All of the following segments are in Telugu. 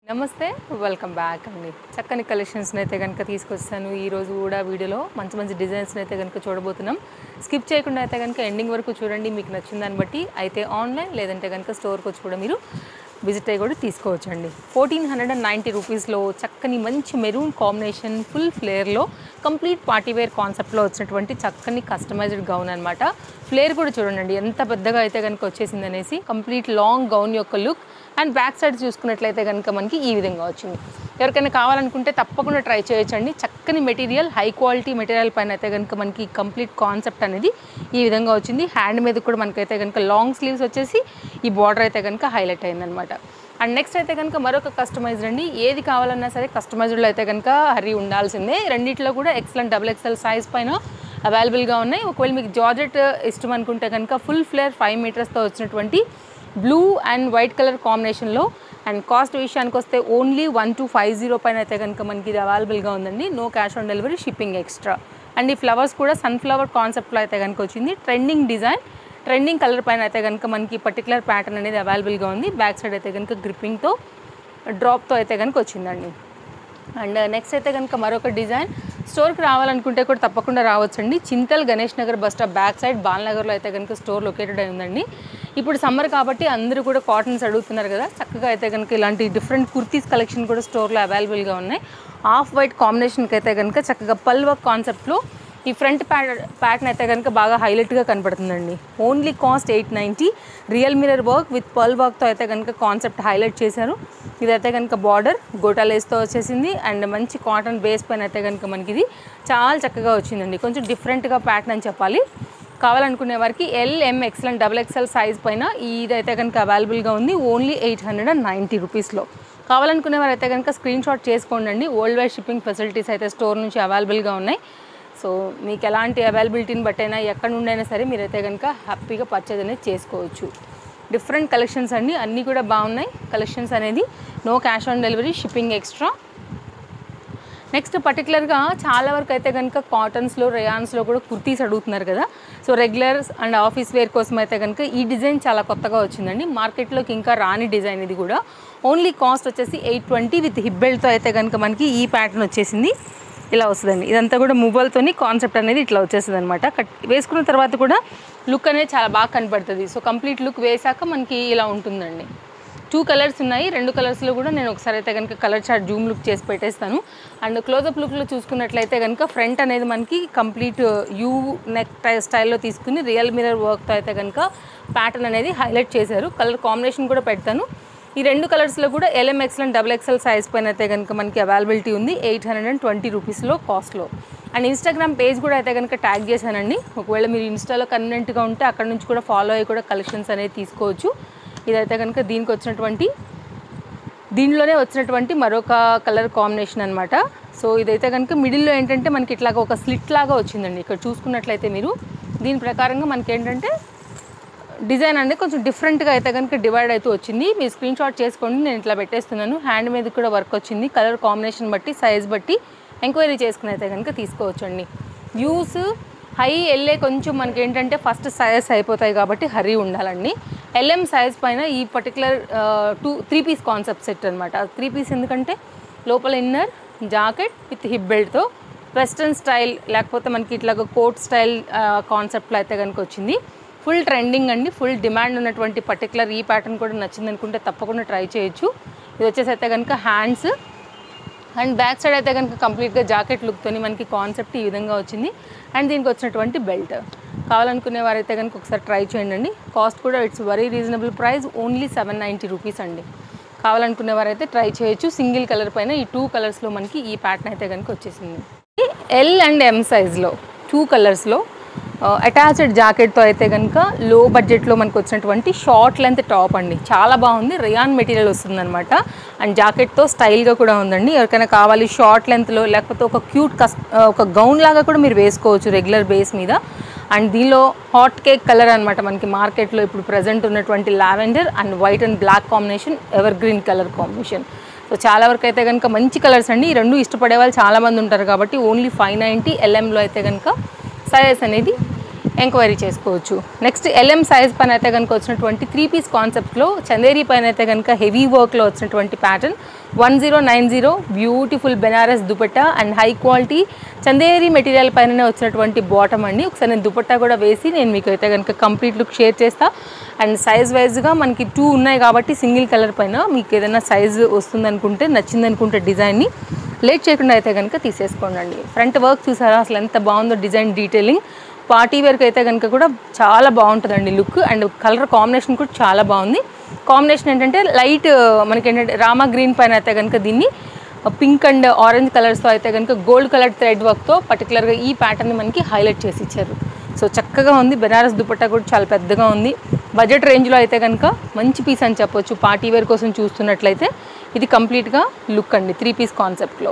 నమస్తే వెల్కమ్ బ్యాక్ అండి. చక్కని కలెక్షన్స్ని అయితే కనుక తీసుకొస్తాను. ఈరోజు కూడా వీడియోలో మంచి మంచి డిజైన్స్ని అయితే కనుక చూడబోతున్నాం. స్కిప్ చేయకుండా అయితే కనుక ఎండింగ్ వరకు చూడండి. మీకు నచ్చిన దాన్ని బట్టి అయితే ఆన్లైన్ లేదంటే కనుక స్టోర్కి వచ్చి కూడా మీరు విజిట్ అయ్యి కూడా తీసుకోవచ్చండి. 1490 రూపీస్లో చక్కని మంచి మెరూన్ కాంబినేషన్ ఫుల్ ఫ్లేర్లో కంప్లీట్ పార్టీవేర్ కాన్సెప్ట్లో వచ్చినటువంటి చక్కని కస్టమైజ్డ్ గౌన్ అనమాట. ఫ్లేర్ కూడా చూడండి ఎంత పెద్దగా అయితే కనుక వచ్చేసింది అనేసి. కంప్లీట్ లాంగ్ గౌన్ యొక్క లుక్ అండ్ బ్యాక్ సైడ్ చూసుకున్నట్లయితే కనుక మనకి ఈ విధంగా వచ్చింది. ఎవరికైనా కావాలనుకుంటే తప్పకుండా ట్రై చేయొచ్చండి. చక్కని మెటీరియల్, హై క్వాలిటీ మెటీరియల్ పైన అయితే కనుక మనకి కంప్లీట్ కాన్సెప్ట్ అనేది ఈ విధంగా వచ్చింది. హ్యాండ్ మీద కూడా మనకైతే కనుక లాంగ్ స్లీవ్స్ వచ్చేసి ఈ బార్డర్ అయితే కనుక హైలైట్ అయిందనమాట. అండ్ నెక్స్ట్ అయితే కనుక మరొక కస్టమైజ్డ్ అండి. ఏది కావాలన్నా సరే కస్టమైజ్డ్లో అయితే కనుక హరీ ఉండాల్సిందే. రెండిట్లో కూడా ఎక్సెల్ డబుల్ ఎక్సెల్ సైజ్ పైన అవైలబుల్గా ఉన్నాయి. ఒకవేళ మీకు జార్జెట్ ఇష్టం అనుకుంటే కనుక ఫుల్ ఫ్లేర్ 5 మీటర్స్తో వచ్చినటువంటి బ్లూ అండ్ వైట్ కలర్ కాంబినేషన్లో. అండ్ కాస్ట్ విషయానికి వస్తే ఓన్లీ 1250 పైన అయితే కనుక మనకి ఇది అవైలబుల్గా ఉందండి. No cash on delivery, shipping extra. And ఈ ఫ్లవర్స్ కూడా సన్ఫ్లవర్ కాన్సెప్ట్లో అయితే కనుక వచ్చింది. ట్రెండింగ్ డిజైన్, ట్రెండింగ్ కలర్ పైన అయితే కనుక మనకి పర్టికులర్ ప్యాటర్న్ అనేది అవైలబుల్గా ఉంది. బ్యాక్ సైడ్ అయితే కనుక గ్రిప్పింగ్తో డ్రాప్తో అయితే కనుక వచ్చిందండి. అండ్ నెక్స్ట్ అయితే కనుక మరొక డిజైన్. స్టోర్కి రావాలనుకుంటే కూడా తప్పకుండా రావచ్చండి. Chintal Ganesh Nagar bus stop back side బాలనగర్లో అయితే కనుక స్టోర్ లొకేటెడ్ అయి ఉందండి. ఇప్పుడు సమ్మర్ కాబట్టి అందరూ కూడా కాటన్స్ అడుగుతున్నారు కదా, చక్కగా అయితే కనుక ఇలాంటి డిఫరెంట్ కుర్తీస్ కలెక్షన్ కూడా స్టోర్లో అవైలబుల్గా ఉన్నాయి. ఆఫ్ వైట్ కాంబినేషన్కి అయితే కనుక చక్కగా పల్ వర్క్ కాన్సెప్ట్లో ఈ ఫ్రంట్ ప్యాటర్న్ అయితే కనుక బాగా హైలైట్గా కనపడుతుందండి. Only cost 890. Real mirror work with పల్ వర్క్తో అయితే కనుక కాన్సెప్ట్ హైలైట్ చేశారు. ఇదైతే కనుక బార్డర్ గోటా లేస్తో వచ్చేసింది. అండ్ మంచి కాటన్ బేస్ పైన అయితే కనుక మనకి ఇది చాలా చక్కగా వచ్చిందండి. కొంచెం డిఫరెంట్గా ప్యాటర్న్ అని చెప్పాలి. కావాలనుకునే వారికి LM XL and double XL size పైన ఇదైతే కనుక అవైలబుల్గా ఉంది. ఓన్లీ 890 రూపీస్లో. కావాలనుకునే వారు అయితే కనుక స్క్రీన్ షాట్ చేసుకోండి. వరల్డ్ వైడ్ షిప్పింగ్ ఫెసిలిటీస్ అయితే స్టోర్ నుంచి అవైలబుల్గా ఉన్నాయి. సో మీకు ఎలాంటి అవైలబిలిటీని బట్టైనా ఎక్కడ నుండైనా సరే మీరైతే కనుక హ్యాపీగా పర్చేజ్ అనేది చేసుకోవచ్చు. డిఫరెంట్ కలెక్షన్స్ అండి, అన్నీ కూడా బాగున్నాయి కలెక్షన్స్ అనేది. No cash on delivery, shipping extra. Next పర్టికులర్గా చాలా వరకు అయితే కనుక కాటన్స్లో, రేయాన్స్లో కూడా కుర్తీస్ అడుగుతున్నారు కదా. So regular and office wear కోసం అయితే కనుక ఈ డిజైన్ చాలా కొత్తగా వచ్చిందండి. మార్కెట్లోకి ఇంకా రాని డిజైన్ ఇది కూడా. ఓన్లీ కాస్ట్ వచ్చేసి 820 విత్ హిప్ బెల్ట్తో అయితే కనుక మనకి ఈ ప్యాటర్న్ వచ్చేసింది. ఇలా వస్తుందండి. ఇదంతా కూడా మూవల్తోని కాన్సెప్ట్ అనేది ఇట్లా వచ్చేస్తుంది అనమాట. వేసుకున్న తర్వాత కూడా లుక్ అనేది చాలా బాగా కనపడుతుంది. సో కంప్లీట్ లుక్ వేసాక మనకి ఇలా ఉంటుందండి. 2 కలర్స్ ఉన్నాయి. 2 కలర్స్లో కూడా నేను ఒకసారి అయితే కనుక కలర్ చార్ట్ జూమ్ లుక్ చేసి పెట్టేస్తాను. అండ్ క్లోజప్ లుక్లో చూసుకున్నట్లయితే కనుక ఫ్రంట్ అనేది మనకి కంప్లీట్ యూ నెక్ స్టైల్లో తీసుకుని రియల్ మిరర్ వర్క్తో అయితే కనుక ప్యాటర్న్ అనేది హైలైట్ చేశారు. కలర్ కాంబినేషన్ కూడా పెడతాను. ఈ 2 కలర్స్లో కూడా LM XL and double XL size పైన అయితే కనుక మనకి అవైలబిలిటీ ఉంది. 820 రూపీస్లో కాస్ట్లో. అండ్ ఇన్స్టాగ్రామ్ పేజ్ కూడా అయితే కనుక ట్యాగ్ చేశానండి. ఒకవేళ మీరు ఇన్స్టాలో కన్వీనెంట్గా ఉంటే అక్కడ నుంచి కూడా ఫాలో అయ్యి కూడా కలెక్షన్స్ అనేది తీసుకోవచ్చు. ఇదైతే కనుక దీనిలోనే వచ్చినటువంటి మరొక కలర్ కాంబినేషన్ అనమాట. సో ఇదైతే కనుక మిడిల్లో ఏంటంటే మనకి ఇట్లాగా ఒక స్లిట్ లాగా వచ్చిందండి. ఇక్కడ చూసుకున్నట్లయితే మీరు దీని ప్రకారంగా మనకి ఏంటంటే డిజైన్ అనేది కొంచెం డిఫరెంట్గా అయితే కనుక డివైడ్ అవుతూ వచ్చింది. మీరు స్క్రీన్ షాట్ చేసుకోండి, నేను ఇట్లా పెట్టేస్తున్నాను. హ్యాండ్ మీద కూడా వర్క్ వచ్చింది. కలర్ కాంబినేషన్ బట్టి, సైజ్ బట్టి ఎంక్వైరీ చేసుకుని అయితే కనుక తీసుకోవచ్చండి. వ్యూస్ హై LA కొంచెం మనకి ఏంటంటే ఫస్ట్ సైజ్ అయిపోతాయి కాబట్టి హరీ ఉండాలండి. LM సైజ్ పైన ఈ పర్టికులర్ 3 పీస్ కాన్సెప్ట్ సెట్ అనమాట. 3 పీస్ ఎందుకంటే లోపల ఇన్నర్ జాకెట్ విత్ హిప్ బెల్ట్తో వెస్ట్రన్ స్టైల్ లేకపోతే మనకి ఇట్లాగా కోట్ స్టైల్ కాన్సెప్ట్లో అయితే కనుక వచ్చింది. ఫుల్ ట్రెండింగ్ అండి, ఫుల్ డిమాండ్ ఉన్నటువంటి పర్టికులర్ ఈ ప్యాటర్న్ కూడా నచ్చింది అనుకుంటే తప్పకుండా ట్రై చేయొచ్చు. ఇది వచ్చేసి అయితే కనుక హ్యాండ్స్ అండ్ బ్యాక్ సైడ్ అయితే కనుక కంప్లీట్గా జాకెట్ లుక్తోని మనకి కాన్సెప్ట్ ఈ విధంగా వచ్చింది. అండ్ దీనికి వచ్చినటువంటి బెల్ట్ కావాలనుకునే వారైతే కనుక ఒకసారి ట్రై చేయండి. కాస్ట్ కూడా it's very reasonable price. Only 790 rupees అండి. కావాలనుకునే వారైతే ట్రై చేయొచ్చు. సింగిల్ కలర్ పైన ఈ 2 కలర్స్లో మనకి ఈ ప్యాటర్న్ అయితే కనుక వచ్చేసింది. L అండ్ M సైజ్లో 2 కలర్స్లో అటాచ్డ్ జాకెట్తో అయితే కనుక లో బడ్జెట్లో మనకు వచ్చినటువంటి షార్ట్ లెంత్ టాప్ అండి. చాలా బాగుంది. రియాన్ మెటీరియల్ వస్తుందన్నమాట. అండ్ జాకెట్తో స్టైల్గా కూడా ఉందండి. ఎవరికైనా కావాలి షార్ట్ లెంత్లో లేకపోతే ఒక క్యూట్ ఒక గౌన్ లాగా కూడా మీరు వేసుకోవచ్చు రెగ్యులర్ బేస్ మీద. అండ్ దీనిలో హాట్ కేక్ కలర్ అనమాట. మనకి మార్కెట్లో ఇప్పుడు ప్రజెంట్ ఉన్నటువంటి lavender and white and black combination, evergreen colour combination. So చాలా వరకు అయితే కనుక మంచి కలర్స్ అండి. ఈ 2 ఇష్టపడే వాళ్ళు చాలామంది ఉంటారు కాబట్టి ఓన్లీ 590. LMలో అయితే కనుక సైజెస్ అనేది ఎంక్వైరీ చేసుకోవచ్చు. నెక్స్ట్ LM సైజ్ పైన అయితే కనుక వచ్చినటువంటి 3 పీస్ కాన్సెప్ట్లో చందేరి పైన అయితే కనుక హెవీ వర్క్లో వచ్చినటువంటి pattern 1090 beautiful Banaras dupatta and high quality Chanderi material పైననే వచ్చినటువంటి బాటమ్ అండి. ఒకసారి నేను దుపట్టా కూడా వేసి నేను మీకు అయితే కనుక కంప్లీట్ లుక్ షేర్ చేస్తా. అండ్ సైజ్ వైజ్గా మనకి 2 ఉన్నాయి కాబట్టి సింగిల్ కలర్ పైన మీకు ఏదైనా సైజ్ వస్తుందనుకుంటే నచ్చిందనుకుంటే డిజైన్ని లేట్ చేయకుండా అయితే కనుక తీసేసుకోండి. ఫ్రంట్ వర్క్ చూసారా అసలు ఎంత బాగుందో, డిజైన్ డీటెయిలింగ్ పార్టీ వేర్కి అయితే కనుక కూడా చాలా బాగుంటుందండి లుక్. అండ్ కలర్ కాంబినేషన్ కూడా చాలా బాగుంది. కాంబినేషన్ ఏంటంటే లైట్ మనకి ఏంటంటే రామా గ్రీన్ పైన అయితే కనుక దీన్ని పింక్ అండ్ ఆరెంజ్ కలర్స్తో అయితే కనుక గోల్డ్ కలర్ థ్రెడ్ వర్క్తో పర్టికులర్గా ఈ ప్యాటర్న్ని మనకి హైలైట్ చేసి ఇచ్చారు. సో చక్కగా ఉంది. బెనారస్ దుపట్టా కూడా చాలా పెద్దగా ఉంది. బడ్జెట్ రేంజ్లో అయితే కనుక మంచి పీస్ అని చెప్పొచ్చు. పార్టీ వేర్ కోసం చూస్తున్నట్లయితే ఇది కంప్లీట్గా లుక్ అండి 3 పీస్ కాన్సెప్ట్లో.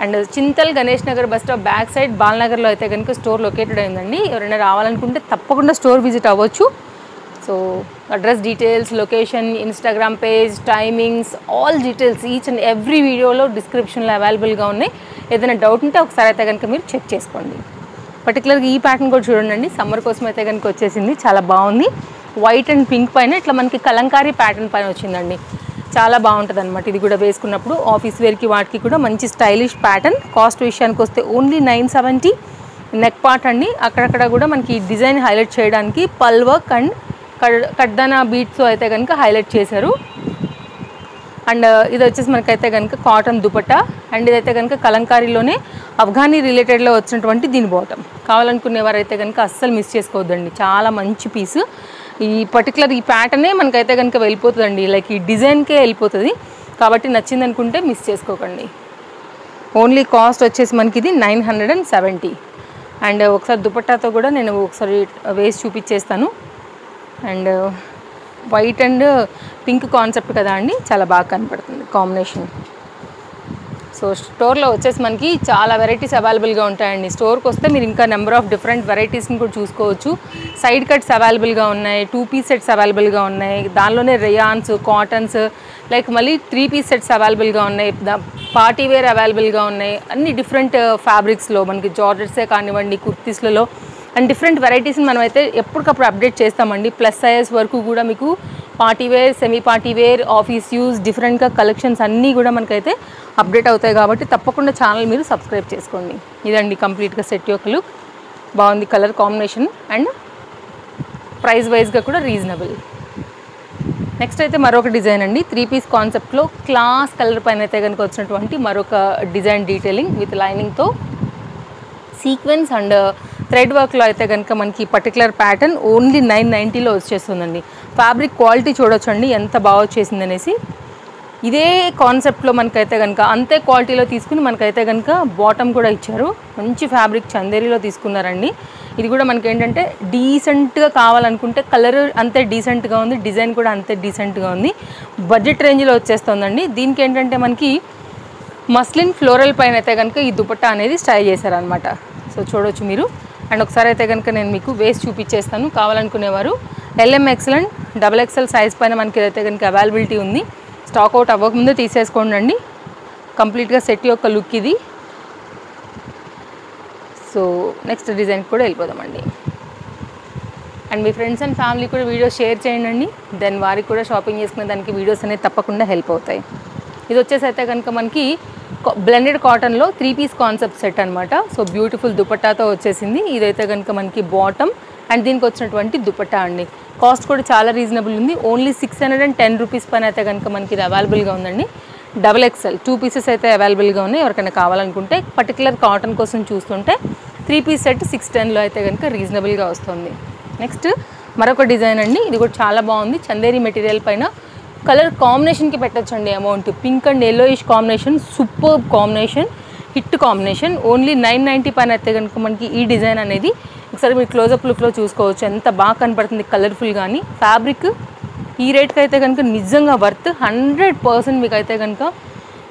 And Chintal Ganesh Nagar bus stop back side బాలనగర్లో అయితే కనుక స్టోర్ లొకేటెడ్ అయిందండి. ఎవరైనా రావాలనుకుంటే తప్పకుండా స్టోర్ విజిట్ అవ్వచ్చు. So address details, location, Instagram page, timings, all details each and every వీడియోలో డిస్క్రిప్షన్లో అవైలబుల్గా ఉన్నాయి. ఏదైనా డౌట్ ఉంటే ఒకసారి అయితే కనుక మీరు చెక్ చేసుకోండి. పర్టికులర్గా ఈ ప్యాటర్న్ కూడా చూడండి, సమ్మర్ కోసం అయితే కనుక వచ్చేసింది. చాలా బాగుంది. వైట్ అండ్ పింక్ పైన ఇట్లా మనకి కలంకారీ ప్యాటర్న్ పైన వచ్చిందండి. చాలా బాగుంటుంది అనమాట. ఇది కూడా వేసుకున్నప్పుడు ఆఫీస్ వేర్కి వాటికి కూడా మంచి స్టైలిష్ ప్యాటర్న్. కాస్ట్ విషయానికి వస్తే ఓన్లీ 970. నెక్ పార్ట్ అండి, అక్కడక్కడ కూడా మనకి డిజైన్ హైలైట్ చేయడానికి పల్ వర్క్ అండ్ కడ్దానా బీట్స్తో అయితే కనుక హైలైట్ చేశారు. అండ్ ఇది వచ్చేసి మనకైతే కనుక కాటన్ దుపట్టా అండ్ ఇదైతే కనుక కలంకారీలోనే అఫ్ఘానీ రిలేటెడ్లో వచ్చినటువంటి దీని బాటమ్. కావాలనుకునేవారైతే కనుక అస్సలు మిస్ చేసుకోవద్దండి. చాలా మంచి పీసు. ఈ పర్టికులర్ ఈ ప్యాటర్నే మనకైతే కనుక వెళ్ళిపోతుందండి, లైక్ ఈ డిజైన్కే వెళ్ళిపోతుంది. కాబట్టి నచ్చింది అనుకుంటే మిస్ చేసుకోకండి. ఓన్లీ కాస్ట్ వచ్చేసి మనకి ఇది 970. అండ్ ఒకసారి దుపట్టాతో కూడా నేను ఒకసారి వేసి చూపించేస్తాను. And white and pink concept కదా అండి, చాలా బాగా కనపడుతుంది కాంబినేషన్. సో స్టోర్లో వచ్చేసి మనకి చాలా వెరైటీస్ అవైలబుల్గా ఉంటాయండి. స్టోర్కి వస్తే మీరు ఇంకా నెంబర్ ఆఫ్ డిఫరెంట్ వెరైటీస్ని కూడా చూసుకోవచ్చు. సైడ్ కట్స్ అవైలబుల్గా ఉన్నాయి, 2 పీస్ సెట్స్ అవైలబుల్గా ఉన్నాయి, దానిలోనే రేయాన్స్, కాటన్స్, లైక్ మళ్ళీ 3 పీస్ సెట్స్ అవైలబుల్గా ఉన్నాయి, పార్టీ వేర్ అవైలబుల్గా ఉన్నాయి. అన్ని డిఫరెంట్ ఫ్యాబ్రిక్స్లో మనకి జార్జెట్సే కానివ్వండి, కుర్తీస్లలో అండ్ డిఫరెంట్ వెరైటీస్ని మనం అయితే ఎప్పటికప్పుడు అప్డేట్ చేస్తామండి. ప్లస్ సైజ్ వరకు కూడా మీకు party wear, semi party wear, office use డిఫరెంట్గా కలెక్షన్స్ అన్నీ కూడా మనకైతే అప్డేట్ అవుతాయి. కాబట్టి తప్పకుండా ఛానల్ మీరు సబ్స్క్రైబ్ చేసుకోండి. ఇదండి కంప్లీట్గా సెట్ యొక్క లుక్. బాగుంది కలర్ కాంబినేషన్ అండ్ ప్రైస్ వైజ్గా కూడా రీజనబుల్. నెక్స్ట్ అయితే మరొక డిజైన్ అండి, 3 పీస్ కాన్సెప్ట్లో క్లాస్ కలర్ పైన అయితే కనుక వచ్చినటువంటి మరొక డిజైన్ డీటెయిలింగ్ విత్ లైనింగ్తో సీక్వెన్స్ అండ్ థ్రెడ్ వర్క్లో అయితే కనుక మనకి పర్టికులర్ ప్యాటర్న్ ఓన్లీ 990లో వచ్చేస్తుందండి. ఫ్యాబ్రిక్ క్వాలిటీ చూడొచ్చండి ఎంత బాగా వచ్చేసింది అనేసి. ఇదే కాన్సెప్ట్లో మనకైతే కనుక అంతే క్వాలిటీలో తీసుకుని మనకైతే కనుక బాటమ్ కూడా ఇచ్చారు. మంచి ఫ్యాబ్రిక్ చందేరిలో తీసుకున్నారండి. ఇది కూడా మనకి ఏంటంటే డీసెంట్గా కావాలనుకుంటే కలర్ అంతే డీసెంట్గా ఉంది, డిజైన్ కూడా అంతే డీసెంట్గా ఉంది. బడ్జెట్ రేంజ్లో వచ్చేస్తుందండి. దీనికి ఏంటంటే మనకి మస్లిన్ ఫ్లోరల్ పైన అయితే కనుక ఈ దుపట్టా అనేది స్టైల్ చేశారనమాట. సో చూడొచ్చు మీరు. అండ్ ఒకసారి అయితే కనుక నేను మీకు వేసి చూపించేస్తాను. కావాలనుకునేవారు LM XL and XXL size పైన మనకి అయితే కనుక అవైలబిలిటీ ఉంది. స్టాక్ అవుట్ అవ్వకముందే తీసేసుకోండి. కంప్లీట్గా సెట్ యొక్క లుక్ ఇది. సో నెక్స్ట్ డిజైన్ కూడా వెళ్ళిపోదామండి. అండ్ మీ ఫ్రెండ్స్ అండ్ ఫ్యామిలీ కూడా వీడియోస్ షేర్ చేయండి. దెన్ వారికి కూడా షాపింగ్ చేసుకునే దానికి వీడియోస్ అనేది తప్పకుండా హెల్ప్ అవుతాయి. ఇది వచ్చేసి అయితే కనుక మనకి బ్లెండెడ్ కాటన్లో 3 పీస్ కాన్సెప్ట్ సెట్ అనమాట. సో బ్యూటిఫుల్ దుపట్టాతో వచ్చేసింది. ఇదైతే కనుక మనకి బాటమ్ అండ్ దీనికి వచ్చినటువంటి దుపట్టా అండి. కాస్ట్ కూడా చాలా రీజనబుల్ ఉంది. ఓన్లీ 610 రూపీస్ పైన అయితే కనుక మనకి ఇది అవైలబుల్గా ఉందండి. XXL 2 పీసెస్ అయితే అవైలబుల్గా ఉన్నాయి. ఎవరికైనా కావాలనుకుంటే పర్టికులర్ కాటన్ కోసం చూస్తుంటే 3 పీస్ సెట్ 610లో అయితే కనుక రీజనబుల్గా వస్తుంది. నెక్స్ట్ మరొక డిజైన్ అండి. ఇది కూడా చాలా బాగుంది. చందేరి మెటీరియల్ పైన కలర్ కాంబినేషన్కి పెట్టచ్చండి amount. Pink and yellowish combination, superb combination, hit combination. Only 990 పైన అయితే కనుక మనకి ఈ డిజైన్ అనేది ఒకసారి మీరు క్లోజప్ లుక్లో చూసుకోవచ్చు. ఎంత బాగా కనపడుతుంది కలర్ఫుల్. కానీ ఫ్యాబ్రిక్ ఈ రేట్కి అయితే కనుక నిజంగా వర్త్ 100% మీకు అయితే కనుక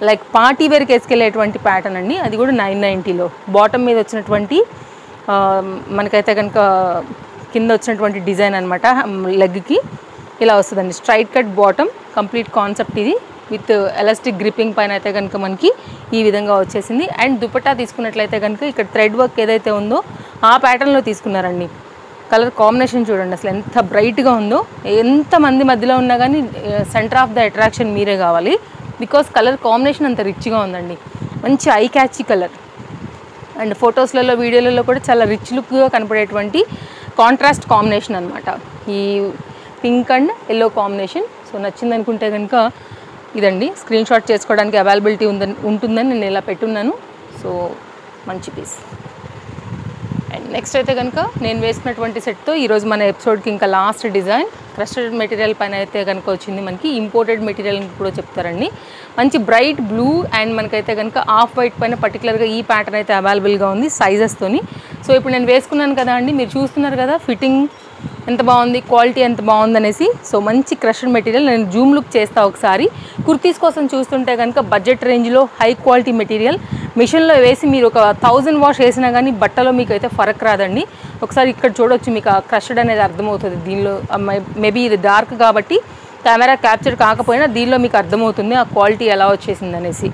లైక్ పార్టీ వేర్కి వేసుకెళ్ళేటువంటి ప్యాటర్న్ అండి. అది కూడా 990లో. బాటమ్ మీద వచ్చినటువంటి మనకైతే కనుక కింద వచ్చినటువంటి డిజైన్ అనమాట. లెగ్కి ఇలా వస్తుందండి. Straight cut bottom complete concept ఇది విత్ ఎలాస్టిక్ గ్రిప్పింగ్ పైన అయితే కనుక మనకి ఈ విధంగా వచ్చేసింది. అండ్ దుపట్టా తీసుకున్నట్లయితే కనుక ఇక్కడ థ్రెడ్ వర్క్ ఏదైతే ఉందో ఆ ప్యాటర్న్లో తీసుకున్నారండి. కలర్ కాంబినేషన్ చూడండి అసలు ఎంత బ్రైట్గా ఉందో. ఎంతమంది మధ్యలో ఉన్నా కానీ సెంటర్ ఆఫ్ ద అట్రాక్షన్ మీరే కావాలి. బికాస్ కలర్ కాంబినేషన్ అంత రిచ్గా ఉందండి. మంచి ఐ క్యాచీ కలర్ అండ్ ఫొటోస్లలో వీడియోలలో కూడా చాలా రిచ్ లుక్గా కనపడేటువంటి కాంట్రాస్ట్ కాంబినేషన్ అనమాట ఈ pink and yellow combination. So నచ్చింది అనుకుంటే కనుక ఇదండి, స్క్రీన్ షాట్ చేసుకోవడానికి అవైలబిలిటీ ఉంటుందని నేను ఇలా పెట్టున్నాను. సో మంచి పీస్. అండ్ నెక్స్ట్ అయితే కనుక నేను వేసుకున్నటువంటి సెట్తో ఈరోజు మన ఎపిసోడ్కి ఇంకా లాస్ట్ డిజైన్ క్రస్టెడ్ మెటీరియల్ పైన అయితే కనుక వచ్చింది. మనకి ఇంపోర్టెడ్ మెటీరియల్ కూడా చెప్తారండి. మంచి బ్రైట్ బ్లూ అండ్ మనకైతే కనుక ఆఫ్ వైట్ పైన పర్టికులర్గా ఈ ప్యాటర్న్ అయితే అవైలబుల్గా ఉంది సైజెస్తోని. సో ఇప్పుడు నేను వేసుకున్నాను కదా అండి, మీరు చూస్తున్నారు కదా ఫిట్టింగ్ ఎంత బాగుంది, క్వాలిటీ ఎంత బాగుంది అనేసి. సో మంచి క్రష్డ్ మెటీరియల్. నేను జూమ్ లుక్ చేస్తా ఒకసారి. కుర్తీస్ కోసం చూస్తుంటే కనుక బడ్జెట్ రేంజ్లో హై క్వాలిటీ మెటీరియల్ మిషన్లో వేసి మీరు ఒక 1000 వాష్ వేసినా కానీ బట్టలో మీకు అయితే ఫరక్ రాదండి. ఒకసారి ఇక్కడ చూడొచ్చు, మీకు ఆ క్రష్డ్ అనేది అర్థమవుతుంది. దీనిలో మేబీ ఇది డార్క్ కాబట్టి కెమెరా క్యాప్చర్ కాకపోయినా దీనిలో మీకు అర్థమవుతుంది ఆ క్వాలిటీ ఎలా వచ్చేసింది అనేసి.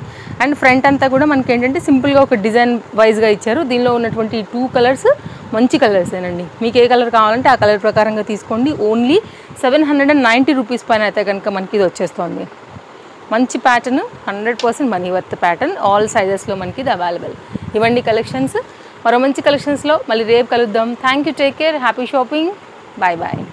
అండ్ ఫ్రంట్ అంతా కూడా మనకి ఏంటంటే సింపుల్గా ఒక డిజైన్ వైజ్గా ఇచ్చారు. దీనిలో ఉన్నటువంటి 2 కలర్స్ మంచి కలర్సేనండి. మీకు ఏ కలర్ కావాలంటే ఆ కలర్ ప్రకారంగా తీసుకోండి. ఓన్లీ 790 రూపీస్ పైన అయితే కనుక మనకి ఇది వచ్చేస్తుంది. మంచి pattern, 100% money worth pattern. All సైజెస్లో మనకి ఇది అవైలబుల్. ఇవ్వండి కలెక్షన్స్. మరో మంచి కలెక్షన్స్లో మళ్ళీ రేపు కలుద్దాం. Thank you, take care, happy shopping, bye bye.